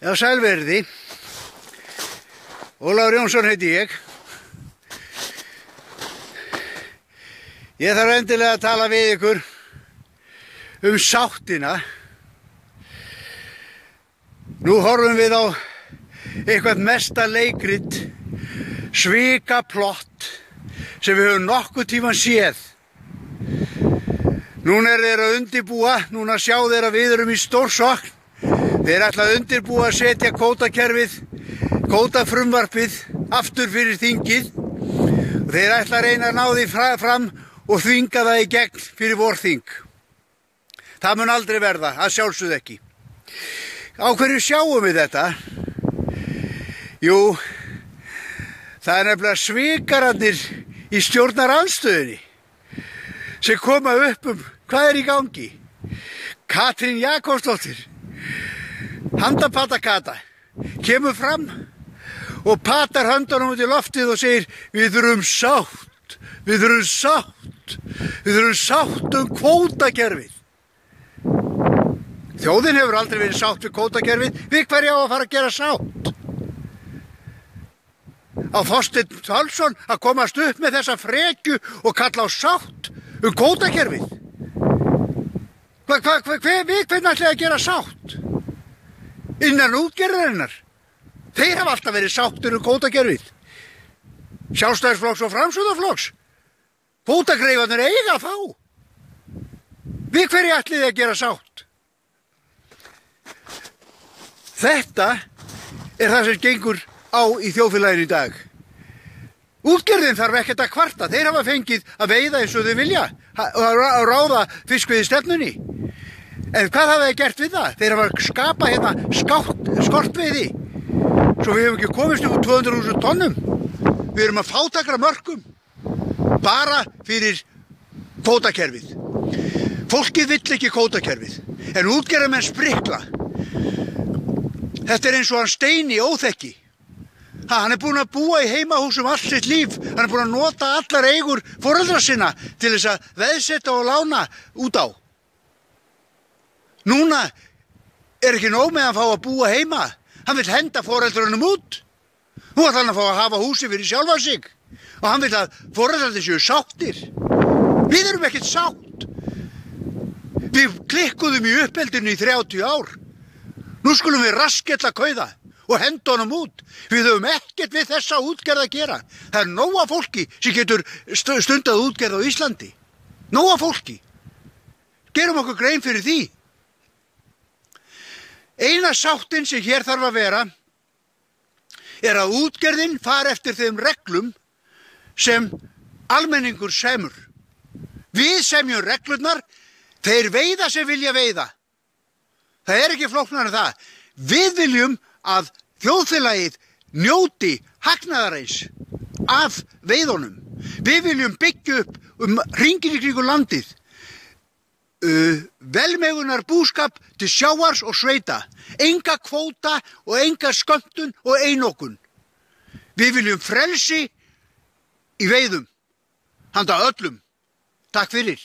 Já, sælverði. Ólafur Jónsson heiti ég. Ég þarf endilega að tala við ykkur sáttina. Nú horfum við á eitthvað mesta leikrit, svikaplott sem við höfum nokkuð tímann séð. Núna þeir að undirbúa, núna sjá þeir að við erum í stórsókn. Þeir ætla að undirbúa að setja kvótakerfið, kvótafrumvarpið aftur fyrir þingið. Og þeir ætla að reyna að ná því fram og þvinga það í gegn fyrir vorþing. Það mun aldrei verða, að sjálfsögðu ekki. Á hverju sjáum við þetta? Jú, það er nefnilega svikararnir í stjórnarandstöðunni sem koma upp hvað er í gangi. Katrín Jakobsdóttir, handapatakata, kemur fram og patar höndunum út í loftið og segir við þurfum sátt, við þurfum sátt kvótakerfið. Þjóðin hefur aldrei verið sátt við kvótakerfið, við hverju á að fara að gera sátt? Á Þorsteinn Þorsteinsson að komast upp með þessa frekju og kalla á sátt kvótakerfið? Við hvernig ætlaði að gera sátt? Innan útgerðarinnar. Þeir hafa alltaf verið sáttir kvótakerfið. Sjálfstæðisflokks og Framsóknarflokks. Kvótagreifarnir eiga þá. Við hverju ætlaði að gera sátt? Þetta er það sem gengur á í þjóðfélaginu í dag. Útgerðin þarf ekkert að kvarta. Þeir hafa fengið að veiða eins og þau vilja og ráða fiskveiðistefnunni. En hvað hafa þeir gert við það? Þeir hafa skapað hérna skortveiði. Svo við hefum ekki komist upp 200.000 tonnum. Við erum að fátækra mörkum. Bara fyrir kvótakerfið. Fólkið vill ekki kvótakerfið. En útgerðarmenn sprikla. Þetta er eins og hann Steini óþekki. Hann er búinn að búa í heimahúsum allt sitt líf. Hann er búinn að nota allar eigur foreldra sinna til þess að veðsetta og lána út á. Núna er ekki nóg með að fá að búa heima. Hann vill henda foreldrunum út. Nú ætlar hann að fá að hafa húsi fyrir sjálfa sig. Og hann vill að foreldrarnir séu sáttir. Við erum ekkert sátt. Við klikkuðum í uppeldinu í 30 ár. Nú skulum við raskella kauða og henda honum út. Við höfum ekkert við þessa útgerð að gera. Það er nóga fólki sem getur stundað útgerð á Íslandi. Nóga fólki. Gerum okkur grein fyrir því. Eina sáttin sem hér þarf að vera er að útgerðin fari eftir þeim reglum sem almenningur semur. Við semjum reglurnar, þeir veiða sem vilja veiða. Það er ekki flóknara en það. Við viljum að þjóðfélagið njóti hagnaðareins af veiðunum. Við viljum byggja upp hringinn í kringum landið. Velmegunar búskap til sjávars og sveita. Enga kvóta og enga skömmtun og einokun. Við viljum frelsi í veiðum. Handa öllum. Takk fyrir.